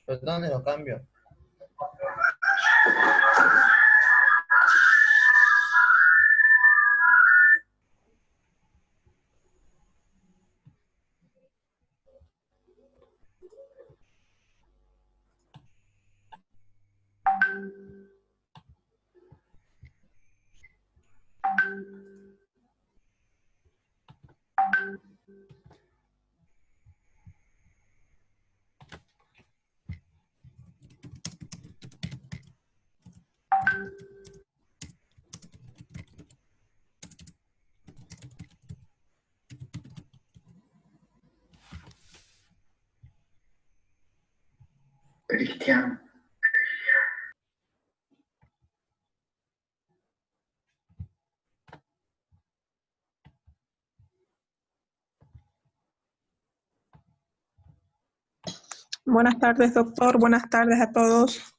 ¿Pero dónde lo cambio? Cristian. Buenas tardes, doctor. Buenas tardes a todos.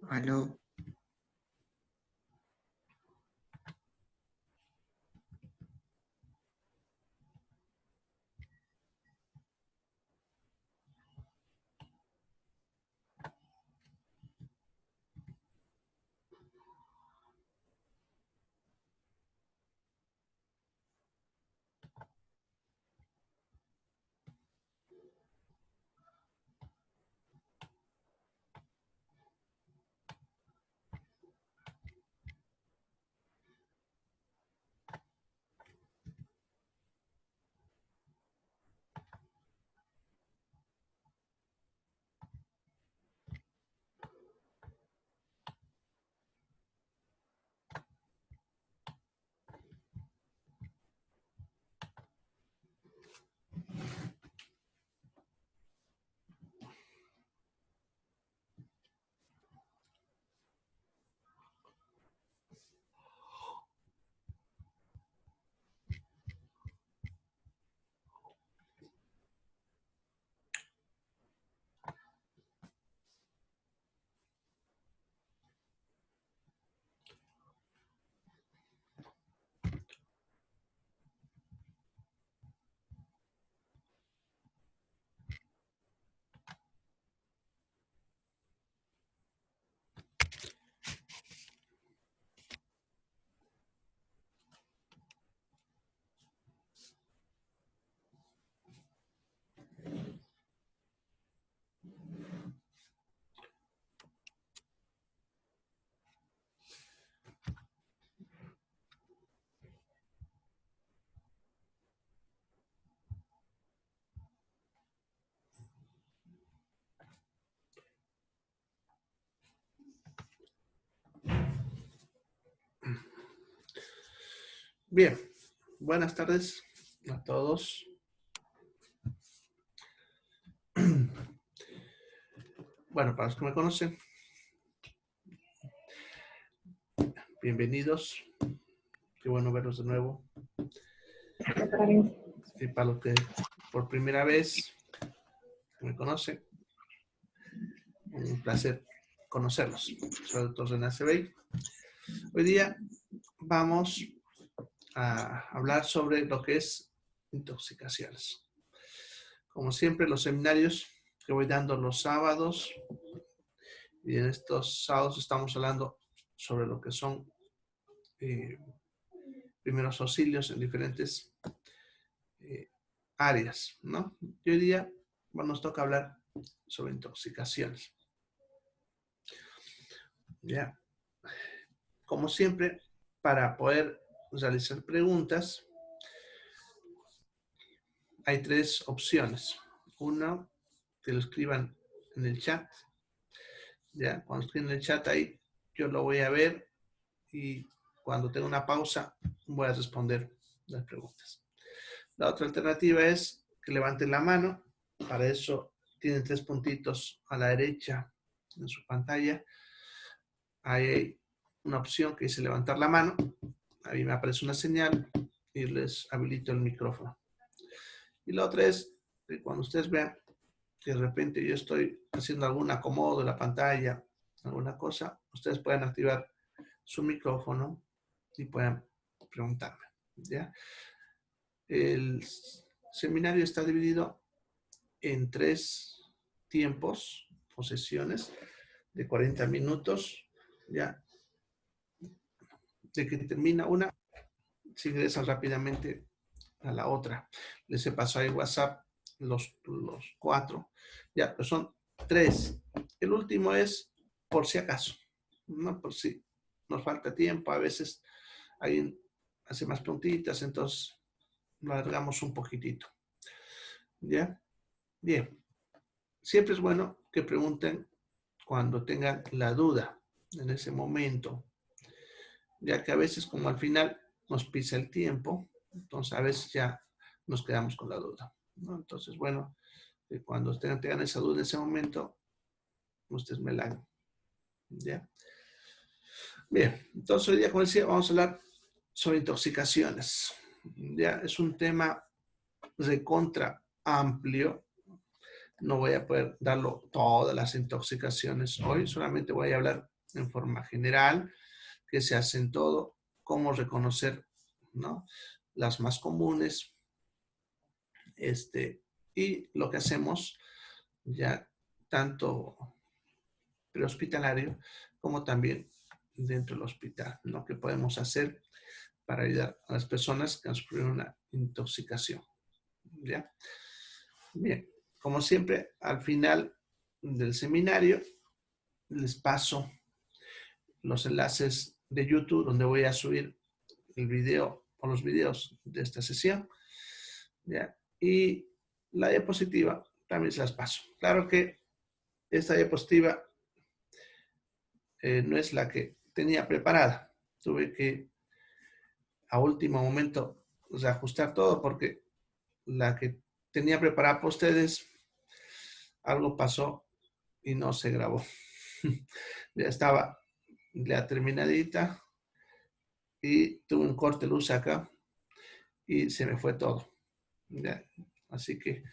Aló. Bien, buenas tardes a todos. Bueno, para los que me conocen, bienvenidos. Qué bueno verlos de nuevo. Y para los que por primera vez me conocen, un placer conocerlos. Soy el doctor René Acevedo. Hoy día vamos a hablar sobre lo que es intoxicaciones. Como siempre, los seminarios que voy dando los sábados, y en estos sábados estamos hablando sobre lo que son primeros auxilios en diferentes áreas, ¿no? Y hoy día nos toca hablar sobre intoxicaciones. Ya, como siempre, para poder realizar preguntas, hay tres opciones. Uno, que lo escriban en el chat. Ya, cuando escriben en el chat ahí, yo lo voy a ver y cuando tenga una pausa, voy a responder las preguntas. La otra alternativa es que levanten la mano. Para eso tienen tres puntitos a la derecha en su pantalla. Ahí hay una opción que dice levantar la mano. Ahí me aparece una señal y les habilito el micrófono. Y la otra es que cuando ustedes vean que de repente yo estoy haciendo algún acomodo de la pantalla, alguna cosa, ustedes pueden activar su micrófono y puedan preguntarme. ¿Ya? El seminario está dividido en 3 tiempos o sesiones de 40 minutos. Ya, de que termina una, se ingresa rápidamente a la otra. Les he pasado ahí WhatsApp los 4. Ya, pues son 3. El último es por si acaso, no por si nos falta tiempo. A veces alguien hace más preguntitas, entonces lo alargamos un poquitito. ¿Ya? Bien. Siempre es bueno que pregunten cuando tengan la duda en ese momento, ya que a veces como al final nos pisa el tiempo, entonces a veces ya nos quedamos con la duda, ¿no? Entonces, bueno, cuando ustedes tengan esa duda en ese momento, ustedes me la hagan. ¿Ya? Bien, entonces hoy día, como decía, vamos a hablar sobre intoxicaciones. Ya es un tema recontra amplio. No voy a poder darlo todas las intoxicaciones hoy, solamente voy a hablar en forma general, qué se hace en todo, cómo reconocer, ¿no?, las más comunes, y lo que hacemos ya tanto prehospitalario como también dentro del hospital, lo que podemos hacer para ayudar a las personas que han sufrido una intoxicación. ¿Ya? Bien, como siempre, al final del seminario les paso los enlaces de YouTube donde voy a subir el video o los videos de esta sesión. ¿Ya? Y la diapositiva también se las paso. Claro que esta diapositiva no es la que tenía preparada. Tuve que a último momento reajustar todo porque la que tenía preparada para ustedes, algo pasó y no se grabó. Ya estaba ya terminadita y tuve un corte de luz acá y se me fue todo. ¿Ya? Así que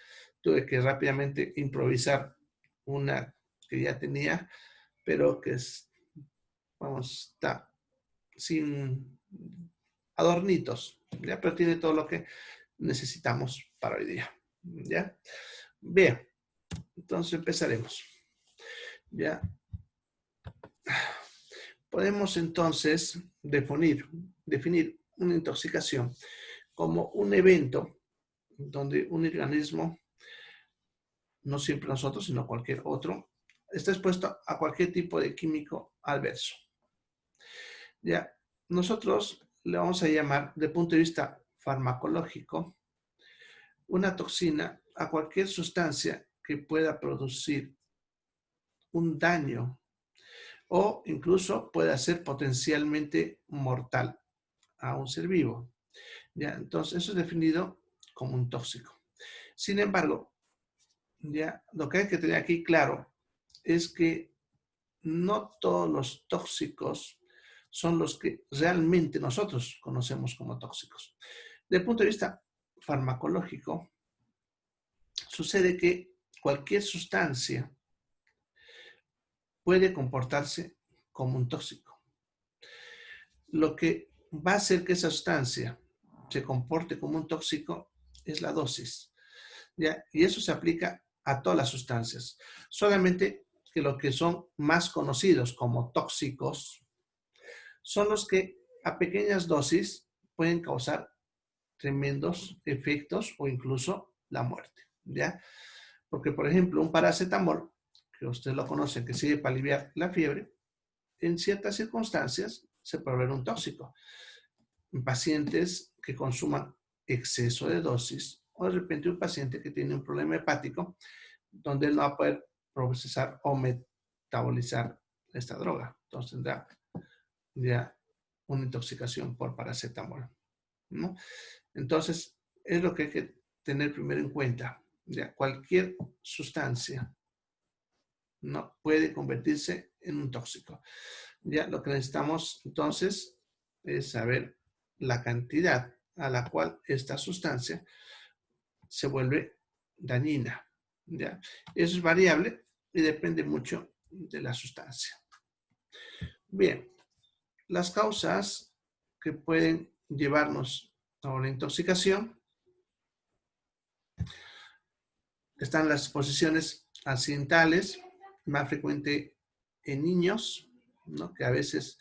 tuve que rápidamente improvisar una que ya tenía, pero que es, vamos, está sin adornitos, ¿ya? Pero tiene todo lo que necesitamos para hoy día. ¿Ya? Bien, entonces empezaremos. ¿Ya? Podemos entonces definir una intoxicación como un evento donde un organismo, no siempre nosotros, sino cualquier otro, está expuesto a cualquier tipo de químico adverso. Ya, nosotros le vamos a llamar, desde el punto de vista farmacológico, una toxina a cualquier sustancia que pueda producir un daño o incluso pueda ser potencialmente mortal a un ser vivo. ¿Ya? Entonces, eso es definido como un tóxico. Sin embargo, ¿ya? Lo que hay que tener aquí claro es que no todos los tóxicos son los que realmente nosotros conocemos como tóxicos. Desde el punto de vista farmacológico, sucede que cualquier sustancia puede comportarse como un tóxico. Lo que va a hacer que esa sustancia se comporte como un tóxico es la dosis, ¿ya? Y eso se aplica a todas las sustancias. Solamente que los que son más conocidos como tóxicos son los que a pequeñas dosis pueden causar tremendos efectos o incluso la muerte, ¿ya? Porque, por ejemplo, un paracetamol, que usted lo conoce, que sirve para aliviar la fiebre, en ciertas circunstancias se puede volver un tóxico. En pacientes que consuman exceso de dosis o de repente un paciente que tiene un problema hepático donde él no va a poder procesar o metabolizar esta droga. Entonces tendrá ya una intoxicación por paracetamol, ¿no? Entonces, es lo que hay que tener primero en cuenta. Ya, cualquier sustancia no puede convertirse en un tóxico. Ya lo que necesitamos entonces es saber la cantidad a la cual esta sustancia se vuelve dañina. ¿Ya? Eso es variable y depende mucho de la sustancia. Bien, las causas que pueden llevarnos a una intoxicación están las exposiciones accidentales, más frecuente en niños, ¿no? Que a veces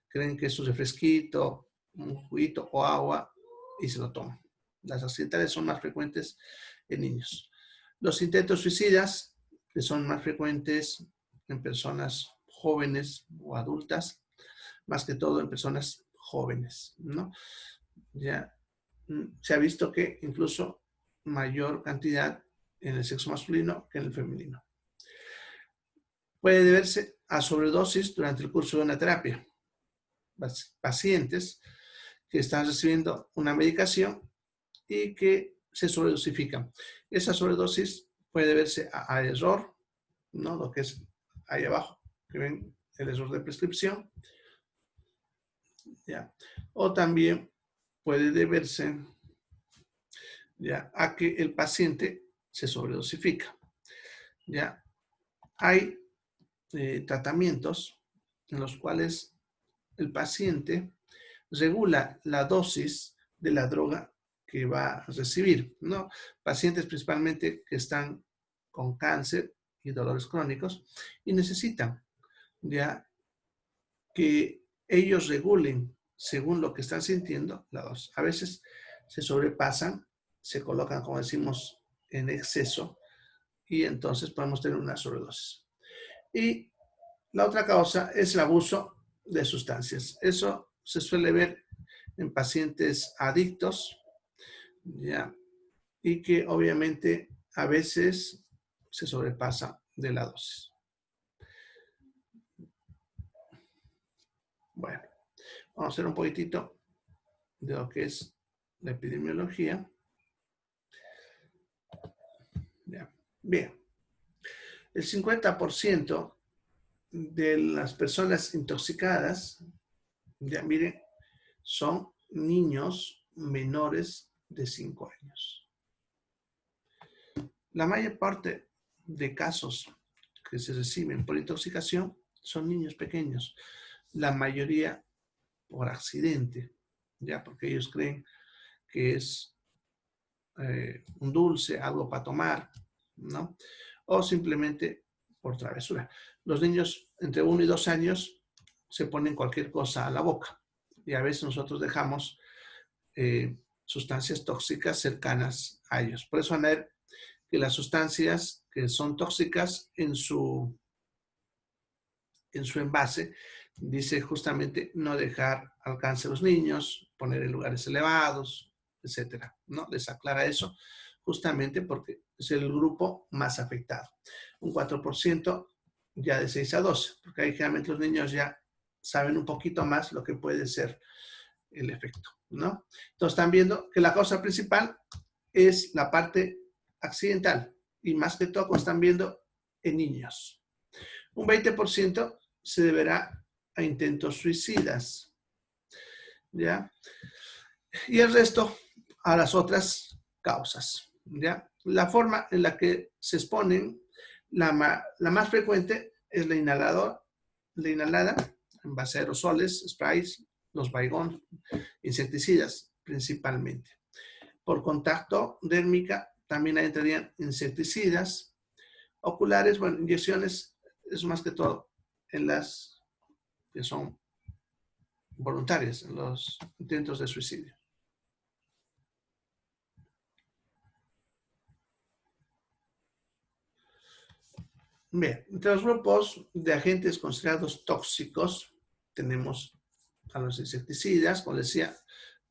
creen que es un refresquito, un juguito o agua y se lo toman. Las accidentales son más frecuentes en niños. Los intentos suicidas, que son más frecuentes en personas jóvenes o adultas, más que todo en personas jóvenes, ¿no? Ya se ha visto que incluso mayor cantidad en el sexo masculino que en el femenino. Puede deberse a sobredosis durante el curso de una terapia. Pacientes que están recibiendo una medicación y que se sobredosifican. Esa sobredosis puede deberse a error, ¿no? Lo que es ahí abajo, que ven el error de prescripción, ¿ya? O también puede deberse, ¿ya?, a que el paciente se sobredosifica, ¿ya? Hay tratamientos en los cuales el paciente regula la dosis de la droga que va a recibir, ¿no? Pacientes principalmente que están con cáncer y dolores crónicos y necesitan ya que ellos regulen según lo que están sintiendo la dosis. A veces se sobrepasan, se colocan, como decimos, en exceso y entonces podemos tener una sobredosis. Y la otra causa es el abuso de sustancias. Eso se suele ver en pacientes adictos, ¿ya? Y que obviamente a veces se sobrepasa de la dosis. Bueno, vamos a hacer un poquitito de lo que es la epidemiología. ¿Ya? Bien, el 50% de las personas intoxicadas, ya miren, son niños menores de 5 años. La mayor parte de casos que se reciben por intoxicación son niños pequeños, la mayoría por accidente, ya porque ellos creen que es un dulce, algo para tomar, ¿no? O simplemente por travesura. Los niños entre 1 y 2 años se ponen cualquier cosa a la boca y a veces nosotros dejamos sustancias tóxicas cercanas a ellos. Por eso van a ver que las sustancias que son tóxicas en su envase dice justamente no dejar alcance a los niños, poner en lugares elevados, etcétera, ¿no? Les aclara eso justamente porque es el grupo más afectado. Un 4% ya de 6 a 12, porque ahí generalmente los niños ya saben un poquito más lo que puede ser el efecto. ¿no? Entonces están viendo que la causa principal es la parte accidental y más que todo están viendo en niños. Un 20% se deberá a intentos suicidas, ¿ya? Y el resto a las otras causas, ¿ya? La forma en la que se exponen, la más frecuente es la inhalada, en base a aerosoles, sprays, los Baygon, insecticidas principalmente. Por contacto dérmica también entrarían insecticidas, oculares, bueno, inyecciones, es más que todo en las que son voluntarias, en los intentos de suicidio. Bien, entre los grupos de agentes considerados tóxicos tenemos a los insecticidas, como decía,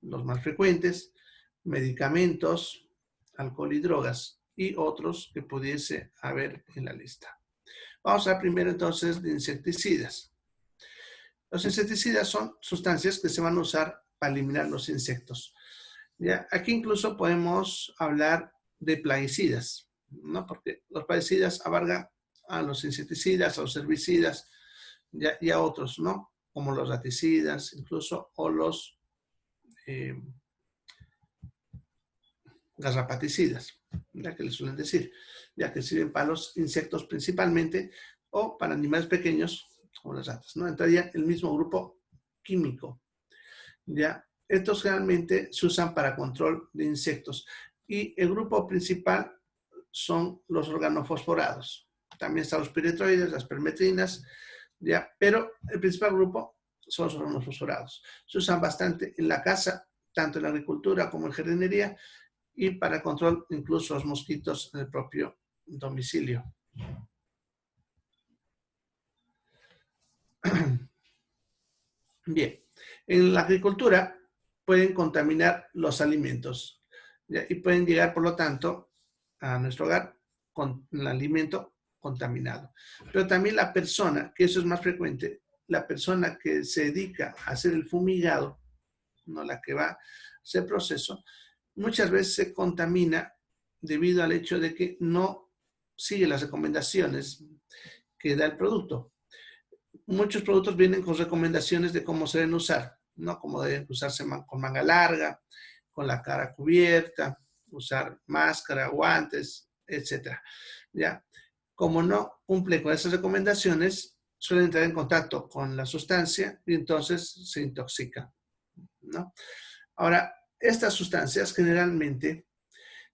los más frecuentes, medicamentos, alcohol y drogas, y otros que pudiese haber en la lista. Vamos a ver primero entonces de insecticidas. Los insecticidas son sustancias que se van a usar para eliminar los insectos. ¿Ya? Aquí incluso podemos hablar de plaguicidas, ¿no? Porque los plaguicidas abarcan a los insecticidas, a los herbicidas y a otros, ¿no? Como los raticidas, incluso, o los garrapaticidas, ya que les suelen decir, ya que sirven para los insectos principalmente o para animales pequeños como las ratas, ¿no? Entraría el mismo grupo químico, ¿ya? Estos generalmente se usan para control de insectos y el grupo principal son los organofosforados. También están los piretroides, las permetrinas, ¿ya? Pero el principal grupo son los organofosforados. Se usan bastante en la casa, tanto en la agricultura como en jardinería, y para control incluso los mosquitos en el propio domicilio. Bien, en la agricultura pueden contaminar los alimentos, ¿ya? Y pueden llegar, por lo tanto, a nuestro hogar con el alimento contaminado. Pero también la persona, que eso es más frecuente, la persona que se dedica a hacer el fumigado, no la que va a hacer proceso, muchas veces se contamina debido al hecho de que no sigue las recomendaciones que da el producto. Muchos productos vienen con recomendaciones de cómo se deben usar, ¿no? Como deben usarse con manga larga, con la cara cubierta, usar máscara, guantes, etc. ¿Ya? Como no cumple con esas recomendaciones, suelen entrar en contacto con la sustancia y entonces se intoxica, ¿no? Ahora, estas sustancias generalmente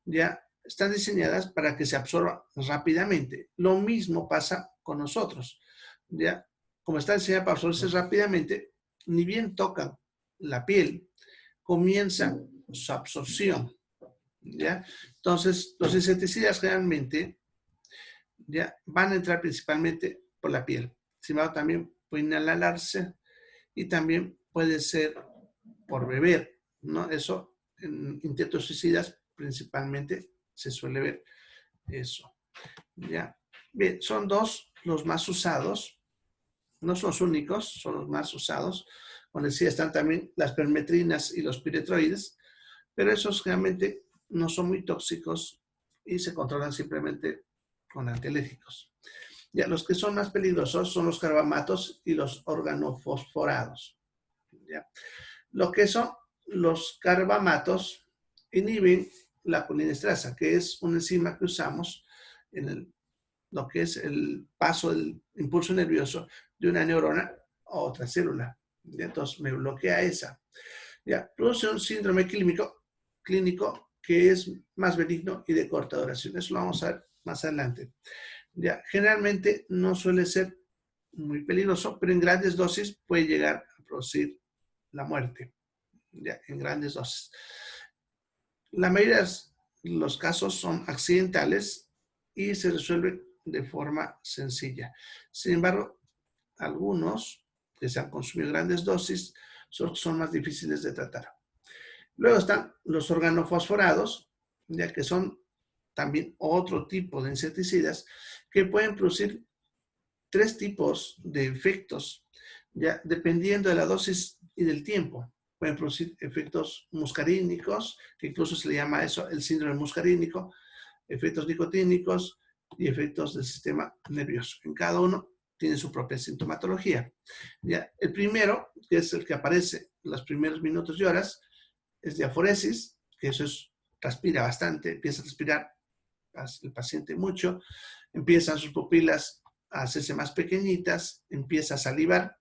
ya están diseñadas para que se absorban rápidamente. Lo mismo pasa con nosotros, ¿ya? Como están diseñadas para absorberse rápidamente, ni bien tocan la piel, comienza su absorción, ¿ya? Entonces, los insecticidas realmente ya van a entrar principalmente por la piel. Sin embargo, también pueden inhalarse y también puede ser por beber, ¿no? Eso en intentos suicidas principalmente se suele ver eso, ¿ya? Bien, son dos los más usados, no son los únicos, son los más usados. Como decía, están también las permetrinas y los piretroides, pero esos realmente no son muy tóxicos y se controlan simplemente con antialérgicos. Ya, los que son más peligrosos son los carbamatos y los organofosforados. ¿Ya? Lo que son los carbamatos inhiben la colinesterasa, que es una enzima que usamos en lo que es el paso del impulso nervioso de una neurona a otra célula. ¿Ya? Entonces me bloquea esa. ¿Ya? Produce un síndrome clínico que es más benigno y de corta duración. Eso lo vamos a ver más adelante. ¿Ya? Generalmente no suele ser muy peligroso, pero en grandes dosis puede llegar a producir la muerte, ¿ya? En grandes dosis. La mayoría de los casos son accidentales y se resuelven de forma sencilla. Sin embargo, algunos que se han consumido grandes dosis son más difíciles de tratar. Luego están los organofosforados, ya que son también otro tipo de insecticidas que pueden producir 3 tipos de efectos, ya dependiendo de la dosis y del tiempo. pueden producir efectos muscarínicos, que incluso se le llama eso el síndrome muscarínico, efectos nicotínicos y efectos del sistema nervioso. En cada uno tiene su propia sintomatología. ¿Ya? El primero, que es el que aparece en los primeros minutos y horas, es diaforesis, que eso es, transpira bastante, empieza a respirar el paciente mucho, empiezan sus pupilas a hacerse más pequeñitas, empieza a salivar,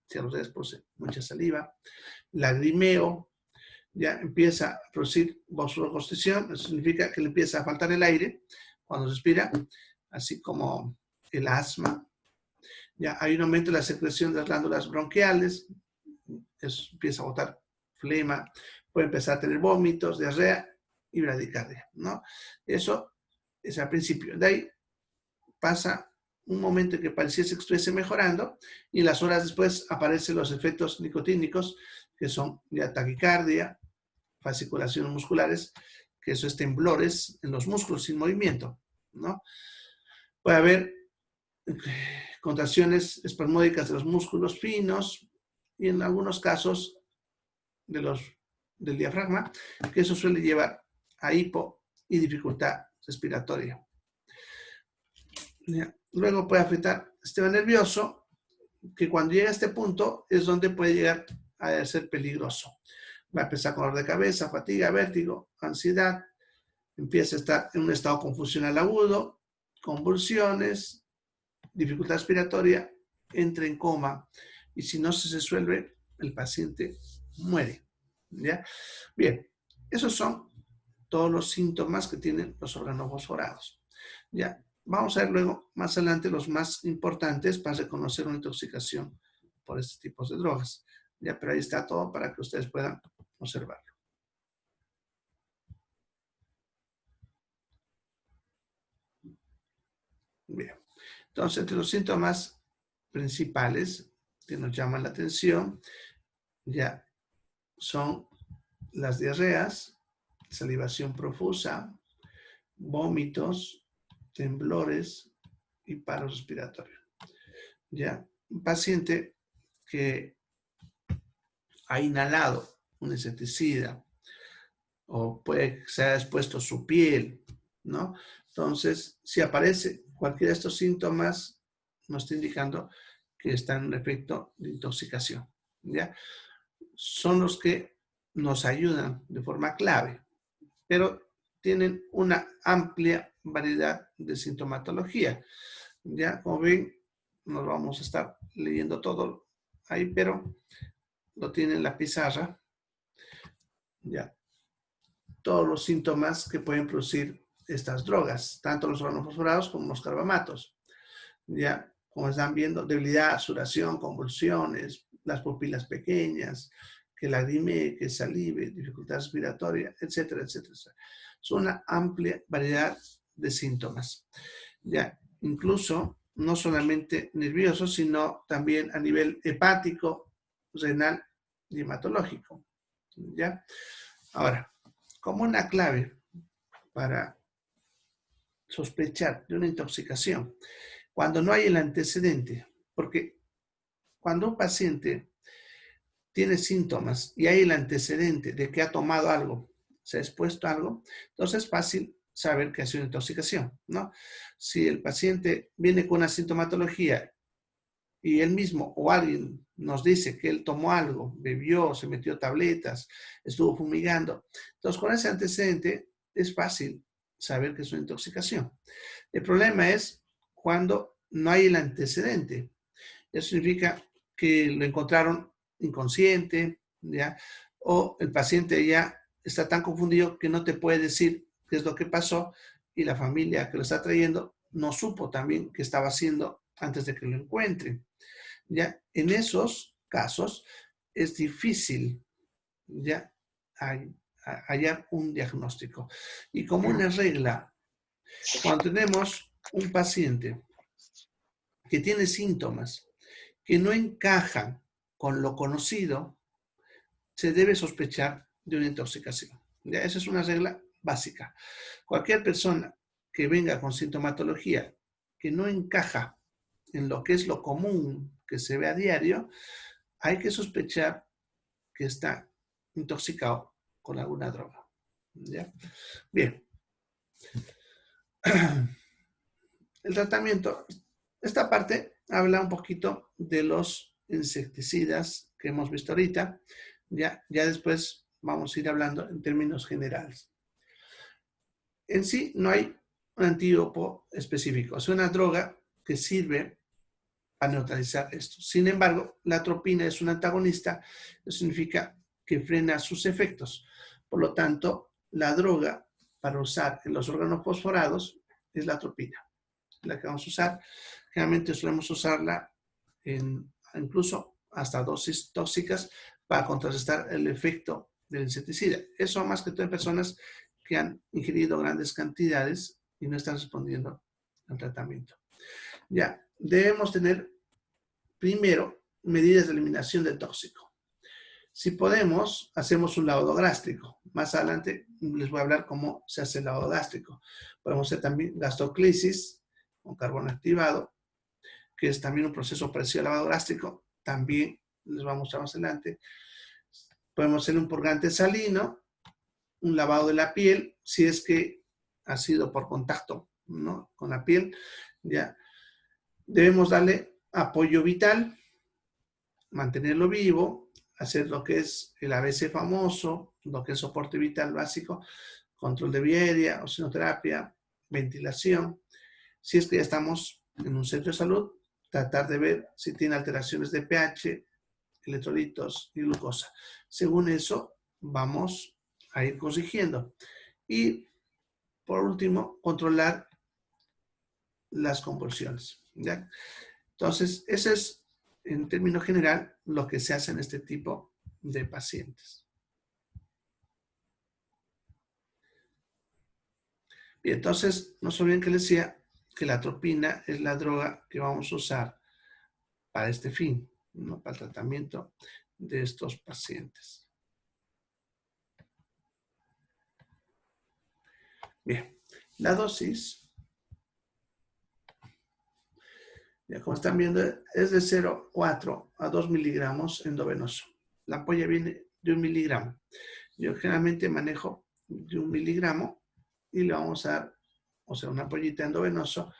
si a los dedos produce mucha saliva, lagrimeo, ya empieza a producir vasoconstricción, eso significa que le empieza a faltar el aire cuando respira, así como el asma. Ya hay un aumento de la secreción de las glándulas bronquiales, eso empieza a botar flema, puede empezar a tener vómitos, diarrea y bradicardia, ¿no? Eso es al principio. De ahí pasa un momento en que pareciese que estuviese mejorando y las horas después aparecen los efectos nicotínicos, que son ya taquicardia, fasciculaciones musculares, que eso es temblores en los músculos sin movimiento, ¿no? Puede haber contracciones espasmódicas de los músculos finos y en algunos casos del diafragma, que eso suele llevar a hipo y dificultad respiratoria. Luego puede afectar el sistema nervioso, que cuando llega a este punto es donde puede llegar a ser peligroso. Va a empezar con dolor de cabeza, fatiga, vértigo, ansiedad, empieza a estar en un estado confusional agudo, convulsiones, dificultad respiratoria, entra en coma y si no se resuelve, el paciente muere. ¿Ya? Bien, esos son todos los síntomas que tienen los órganos fosforados. ¿Ya? Vamos a ver luego, más adelante, los más importantes para reconocer una intoxicación por estos tipos de drogas. ¿Ya? Pero ahí está todo para que ustedes puedan observarlo. Bien. Entonces, entre los síntomas principales que nos llaman la atención, ya son las diarreas, salivación profusa, vómitos, temblores y paro respiratorio. Ya, un paciente que ha inhalado un insecticida o puede que se haya expuesto su piel, ¿no? Entonces, si aparece cualquiera de estos síntomas, nos está indicando que está en un efecto de intoxicación, ¿ya? Son los que nos ayudan de forma clave, pero tienen una amplia variedad de sintomatología. Ya, como ven, nos vamos a estar leyendo todo ahí, pero lo tiene en la pizarra. Ya, todos los síntomas que pueden producir estas drogas, tanto los organofosforados como los carbamatos. Ya, como están viendo, debilidad, sudoración, convulsiones, las pupilas pequeñas, que lagrimee, que salive, dificultad respiratoria, etcétera, etcétera. Es una amplia variedad de síntomas. Ya, incluso no solamente nerviosos, sino también a nivel hepático, renal y hematológico. ¿Ya? Ahora, como una clave para sospechar de una intoxicación, cuando no hay el antecedente, porque cuando un paciente tiene síntomas y hay el antecedente de que ha tomado algo, se ha expuesto a algo, entonces es fácil saber que ha sido una intoxicación, ¿no? Si el paciente viene con una sintomatología y él mismo o alguien nos dice que él tomó algo, bebió, se metió tabletas, estuvo fumigando, entonces con ese antecedente es fácil saber que es una intoxicación. El problema es cuando no hay el antecedente. Eso significa que lo encontraron inconsciente, ¿ya? O el paciente ya está tan confundido que no te puede decir qué es lo que pasó y la familia que lo está trayendo no supo también qué estaba haciendo antes de que lo encuentren. ¿Ya? En esos casos es difícil ya hallar un diagnóstico. Y como una regla, cuando tenemos un paciente que tiene síntomas que no encajan con lo conocido, se debe sospechar de una intoxicación. ¿Ya? Esa es una regla básica. Cualquier persona que venga con sintomatología que no encaja en lo que es lo común que se ve a diario, hay que sospechar que está intoxicado con alguna droga. ¿Ya? Bien. El tratamiento, esta parte habla un poquito de los insecticidas que hemos visto ahorita. Ya después vamos a ir hablando en términos generales. En sí no hay un antídoto específico, es una droga que sirve para neutralizar esto. Sin embargo, la atropina es un antagonista, eso significa que frena sus efectos. Por lo tanto, la droga para usar en los órganos fosforados es la atropina, la que vamos a usar. Generalmente solemos usarla incluso hasta dosis tóxicas para contrarrestar el efecto del insecticida. Eso más que todo en personas que han ingerido grandes cantidades y no están respondiendo al tratamiento. Ya, debemos tener primero medidas de eliminación del tóxico. Si podemos, hacemos un lavado gástrico. Más adelante les voy a hablar cómo se hace el lavado gástrico. Podemos hacer también gastroclisis con carbón activado, que es también un proceso parecido al lavado gástrico. También les voy a mostrar más adelante. Podemos hacer un purgante salino, un lavado de la piel, si es que ha sido por contacto, ¿no?, con la piel. Ya debemos darle apoyo vital, mantenerlo vivo, hacer lo que es el ABC famoso, lo que es soporte vital básico, control de vía aérea, oxigenoterapia, ventilación. Si es que ya estamos en un centro de salud, tratar de ver si tiene alteraciones de pH, electrolitos y glucosa. Según eso, vamos a ir corrigiendo. Y, por último, controlar las convulsiones, ¿ya? Entonces, ese es, en términos general, lo que se hace en este tipo de pacientes. Bien, entonces, no se olviden que les decía que la atropina es la droga que vamos a usar para este fin, ¿no?, para el tratamiento de estos pacientes. Bien, la dosis, ya como están viendo, es de 0,4 a 2 miligramos endovenoso. La ampolla viene de 1 miligramo. Yo generalmente manejo de 1 miligramo y le vamos a dar, o sea, una ampollita endovenoso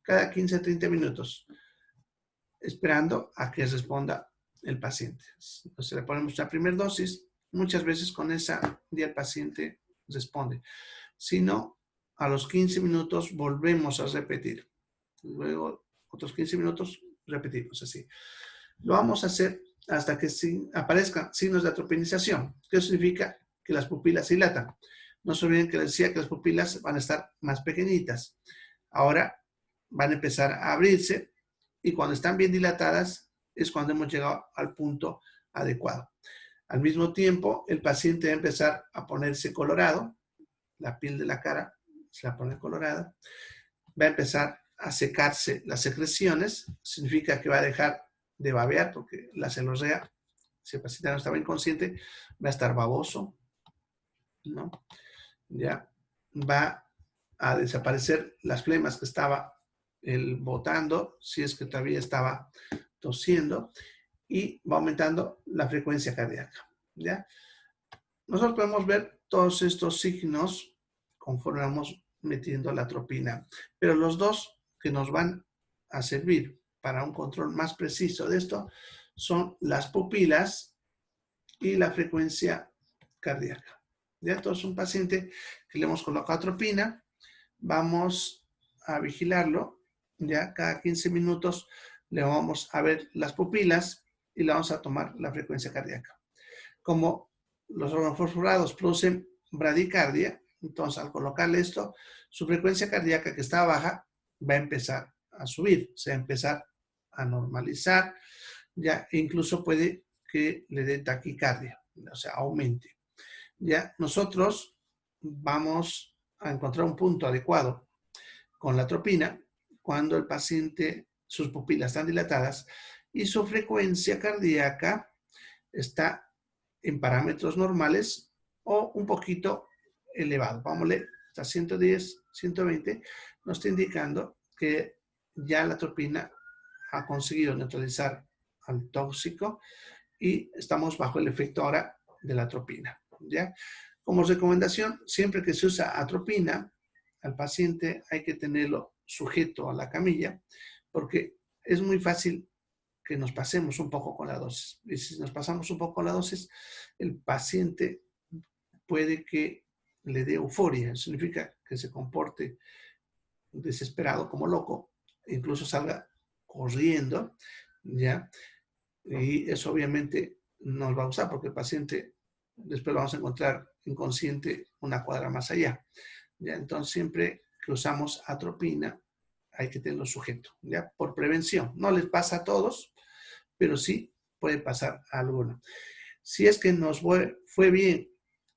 cada 15 a 30 minutos, esperando a que responda el paciente. Entonces le ponemos la primera dosis, muchas veces con esa ya el paciente responde. Si no, a los 15 minutos volvemos a repetir. Luego, otros 15 minutos, repetimos así. Lo vamos a hacer hasta que aparezcan signos de atropinización. ¿Qué significa? Que las pupilas se dilatan. No se olviden que les decía que las pupilas van a estar más pequeñitas. Ahora van a empezar a abrirse y cuando están bien dilatadas es cuando hemos llegado al punto adecuado. Al mismo tiempo, el paciente va a empezar a ponerse colorado. La piel de la cara se la pone colorada. Va a empezar a secarse las secreciones. Significa que va a dejar de babear porque la seborrea, si el paciente no estaba inconsciente, va a estar baboso, ¿no? Ya va a desaparecer las flemas que estaba botando, si es que todavía estaba tosiendo, y va aumentando la frecuencia cardíaca, ¿ya? Nosotros podemos ver todos estos signos conforme vamos metiendo la atropina, pero los dos que nos van a servir para un control más preciso de esto son las pupilas y la frecuencia cardíaca. Ya, entonces un paciente que le hemos colocado atropina, vamos a vigilarlo, ya cada 15 minutos le vamos a ver las pupilas y le vamos a tomar la frecuencia cardíaca. Como los órganos fosforados producen bradicardia, entonces al colocarle esto, su frecuencia cardíaca que está baja va a empezar a subir, se va a empezar a normalizar, ya incluso puede que le dé taquicardia, o sea, aumente. Ya nosotros vamos a encontrar un punto adecuado con la atropina cuando el paciente, sus pupilas están dilatadas y su frecuencia cardíaca está en parámetros normales o un poquito elevado. Vamos a leer, está 110, 120, nos está indicando que ya la atropina ha conseguido neutralizar al tóxico y estamos bajo el efecto ahora de la atropina, ¿ya? Como recomendación, siempre que se usa atropina, al paciente hay que tenerlo sujeto a la camilla, porque es muy fácil que nos pasemos un poco con la dosis. Y si nos pasamos un poco con la dosis, el paciente puede que le dé euforia, significa que se comporte desesperado, como loco, incluso salga corriendo, ¿ya? Y eso obviamente nos va a usar porque el paciente después lo vamos a encontrar inconsciente una cuadra más allá, ¿ya? Entonces siempre que usamos atropina hay que tenerlo sujeto, ¿ya? Por prevención. No les pasa a todos, pero sí puede pasar a alguno. Si es que nos fue bien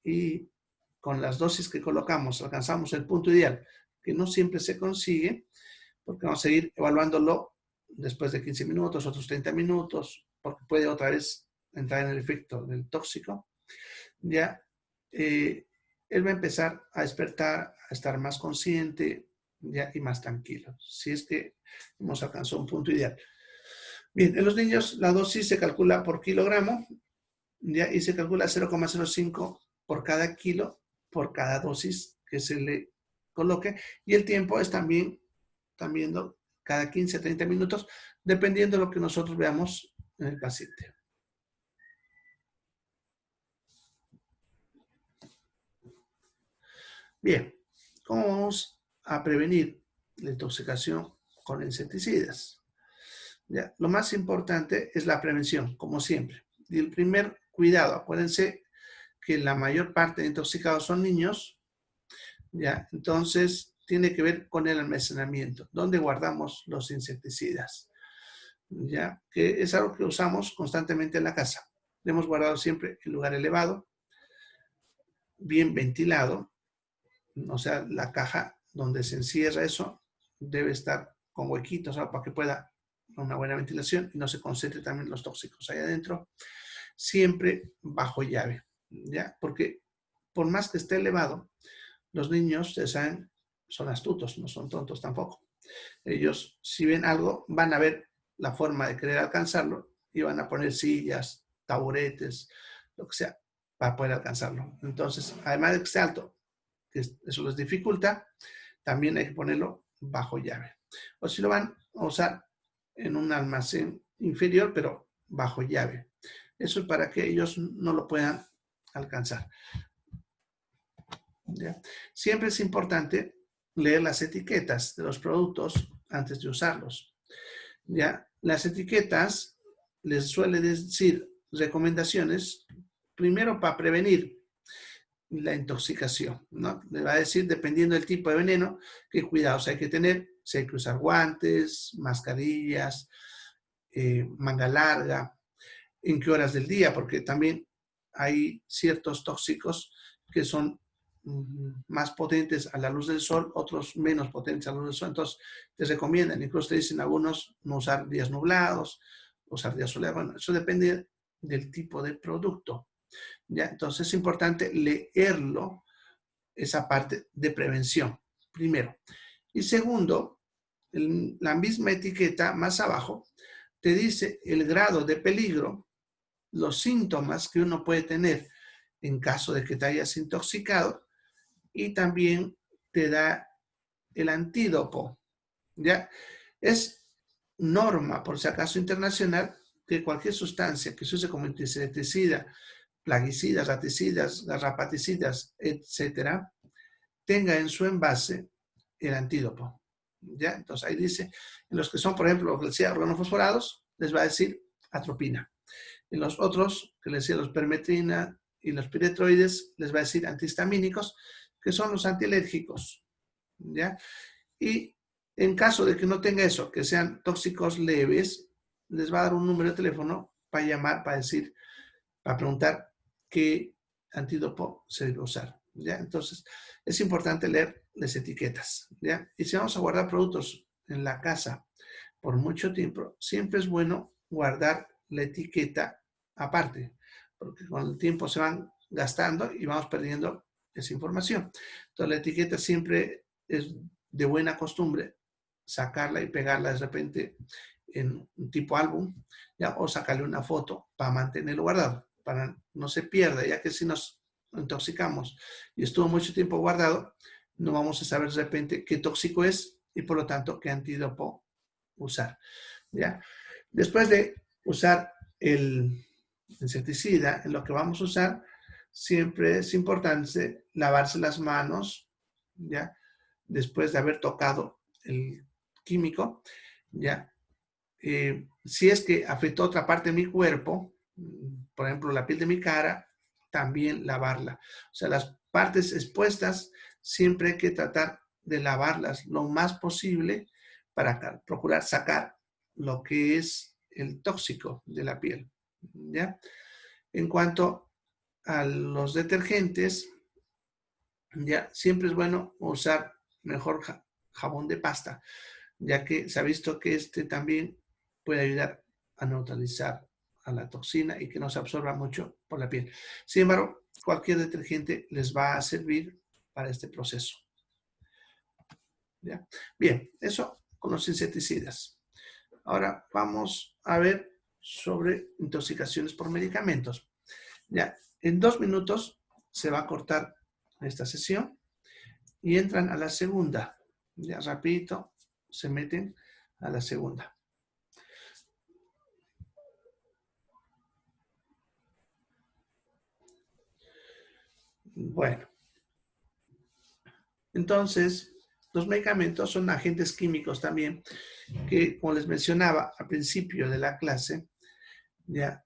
y con las dosis que colocamos alcanzamos el punto ideal, que no siempre se consigue, porque vamos a seguir evaluándolo después de 15 minutos, otros 30 minutos, porque puede otra vez entrar en el efecto del tóxico, ya él va a empezar a despertar, a estar más consciente, ya, y más tranquilo, si es que hemos alcanzado un punto ideal. Bien, en los niños la dosis se calcula por kilogramo, ya, y se calcula 0,05 por cada kilo, por cada dosis que se le coloque, y el tiempo es también cada 15 a 30 minutos, dependiendo de lo que nosotros veamos en el paciente. Bien, ¿cómo vamos a prevenir la intoxicación con insecticidas? Ya, lo más importante es la prevención, como siempre. Y el primer cuidado, acuérdense que la mayor parte de intoxicados son niños, ¿ya? Entonces tiene que ver con el almacenamiento, dónde guardamos los insecticidas, ¿ya? Que es algo que usamos constantemente en la casa. Lo hemos guardado siempre en lugar elevado, bien ventilado, o sea, la caja donde se encierra eso debe estar con huequitos, ¿no? Para que pueda una buena ventilación y no se concentre también los tóxicos ahí adentro. Siempre bajo llave, ¿ya? Porque por más que esté elevado, los niños, ustedes saben, son astutos, no son tontos tampoco. Ellos, si ven algo, van a ver la forma de querer alcanzarlo y van a poner sillas, taburetes, lo que sea, para poder alcanzarlo. Entonces, además de que esté alto, que eso les dificulta, también hay que ponerlo bajo llave. O si lo van a usar en un almacén inferior, pero bajo llave. Eso es para que ellos no lo puedan alcanzar. ¿Ya? Siempre es importante leer las etiquetas de los productos antes de usarlos. ¿Ya? Las etiquetas les suele decir recomendaciones, primero para prevenir la intoxicación, ¿no? Le va a decir, dependiendo del tipo de veneno, qué cuidados hay que tener, si hay que usar guantes, mascarillas, manga larga, en qué horas del día, porque también hay ciertos tóxicos que son más potentes a la luz del sol, otros menos potentes a la luz del sol. Entonces, te recomiendan, incluso te dicen algunos, no usar días nublados, usar días soleados. Bueno, eso depende del tipo de producto, ¿ya? Entonces, es importante leerlo, esa parte de prevención, primero. Y segundo, la misma etiqueta más abajo te dice el grado de peligro, los síntomas que uno puede tener en caso de que te hayas intoxicado, y también te da el antídoto, ¿ya? Es norma, por si acaso internacional, que cualquier sustancia que se use como insecticida, plaguicidas, raticidas, garrapaticidas, etcétera, tenga en su envase el antídoto, ¿ya? Entonces ahí dice, en los que son, por ejemplo, lo que decía, organofosforados, les va a decir atropina. En los otros, que les decía los permetrina y los piretroides, les va a decir antihistamínicos, que son los antialérgicos, ¿ya? Y en caso de que no tenga eso, que sean tóxicos leves, les va a dar un número de teléfono para llamar, para decir, para preguntar qué antídoto se debe usar, ¿ya? Entonces, es importante leer las etiquetas, ¿ya? Y si vamos a guardar productos en la casa por mucho tiempo, siempre es bueno guardar la etiqueta aparte, porque con el tiempo se van gastando y vamos perdiendo esa información. Entonces, la etiqueta siempre es de buena costumbre sacarla y pegarla de repente en un tipo álbum, ¿ya? O sacarle una foto para mantenerlo guardado. para no se pierda, ya que si nos intoxicamos y estuvo mucho tiempo guardado, no vamos a saber de repente qué tóxico es y por lo tanto qué antídoto usar. ¿Ya? Después de usar el insecticida, en lo que vamos a usar, siempre es importante lavarse las manos, ¿ya? Después de haber tocado el químico, ¿ya? Si es que afectó otra parte de mi cuerpo, por ejemplo, la piel de mi cara, también lavarla. O sea, las partes expuestas siempre hay que tratar de lavarlas lo más posible para procurar sacar lo que es el tóxico de la piel, ¿ya? En cuanto a los detergentes, ya siempre es bueno usar mejor jabón de pasta, ya que se ha visto que este también puede ayudar a neutralizar a la toxina y que no se absorba mucho por la piel. Sin embargo, cualquier detergente les va a servir para este proceso. ¿Ya? Bien, eso con los insecticidas. Ahora vamos a ver sobre intoxicaciones por medicamentos. Ya, en 2 minutos se va a cortar esta sesión y entran a la segunda. Ya rapidito se meten a la segunda. Bueno, entonces los medicamentos son agentes químicos también que, como les mencionaba al principio de la clase, ya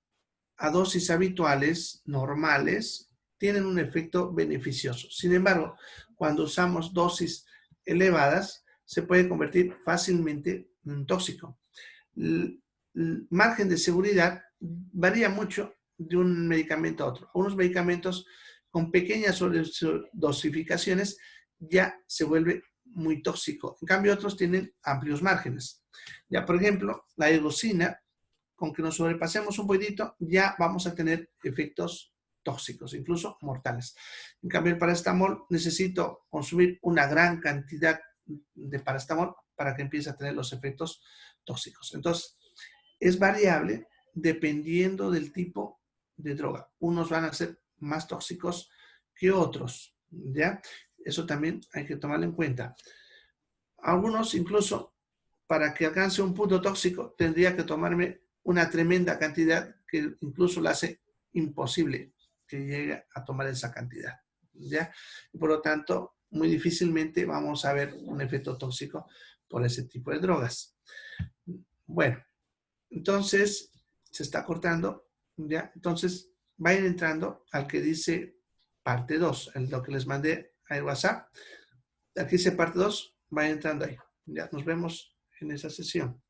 a dosis habituales, normales, tienen un efecto beneficioso. Sin embargo, cuando usamos dosis elevadas, se puede convertir fácilmente en un tóxico. El margen de seguridad varía mucho de un medicamento a otro. Unos medicamentos con pequeñas dosificaciones ya se vuelve muy tóxico. En cambio, otros tienen amplios márgenes. Ya, por ejemplo, la hidrosina, con que nos sobrepasemos un poquitito, ya vamos a tener efectos tóxicos, incluso mortales. En cambio, el paracetamol, necesito consumir una gran cantidad de paracetamol para que empiece a tener los efectos tóxicos. Entonces, es variable dependiendo del tipo de droga. Unos van a ser más tóxicos que otros, ¿ya? Eso también hay que tomarlo en cuenta. Algunos, incluso, para que alcance un punto tóxico, tendría que tomarme una tremenda cantidad que incluso la hace imposible que llegue a tomar esa cantidad, ¿ya? Y por lo tanto, muy difícilmente vamos a ver un efecto tóxico por ese tipo de drogas. Bueno, entonces se está cortando, ¿ya? Entonces vayan entrando al que dice parte 2, en lo que les mandé a WhatsApp. Aquí dice parte 2, vayan entrando ahí. Ya nos vemos en esa sesión.